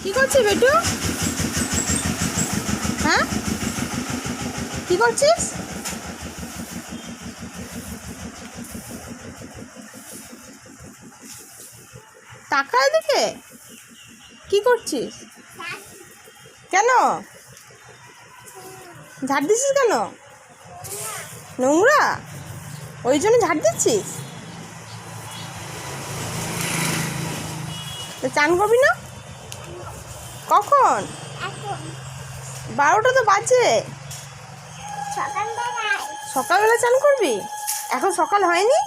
কি করছিস বেটু? হ্যাঁ, কি করছিস? টাকা এদিকে কি করছিস? কেন ঝাড় দিচ্ছিস কেন? নোংরা ওই জন্য ঝাড় দিচ্ছিস? তো চান করবি না? কখন? 12টা তো বাজে। সকালবেলা চান করবি? এখন সকাল হয়নি?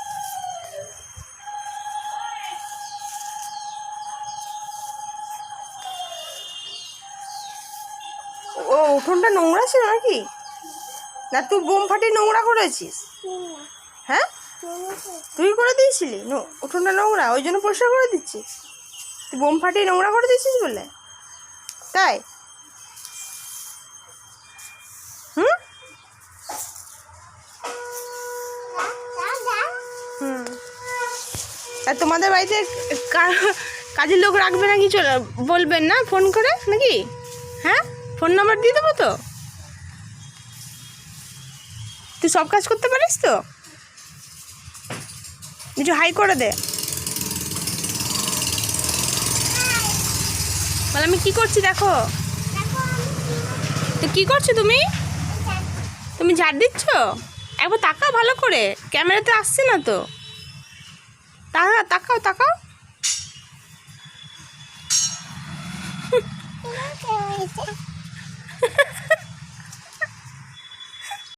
ও উঠোনটা নোংরা ছিল নাকি? না তুই বোম ফাটিয়ে নোংরা করেছিস? হ্যাঁ, তুই করে দিয়েছিলি? উঠোনটা নোংরা ওই জন্য পরিষ্কার করে দিচ্ছিস? তুই বোম ফাটিয়ে নোংরা করে দিচ্ছিস বলে? তাই? হুম হুম। আর তোমাদের বাড়িতে কাজের লোক রাখবে নাকি? চলে বলবেন না ফোন করে নাকি? হ্যাঁ, ফোন নাম্বার দিয়ে দেবো তো। তুই সব কাজ করতে পারিস তো? কিছু হাই করে দে। বলে আমি কি করছি দেখো। তো কি করছো তুমি? তুমি ঝাড় দিচ্ছ? একবার তাকাও ভালো করে, ক্যামেরাতে আসছে না তো। তাকাও তাকাও।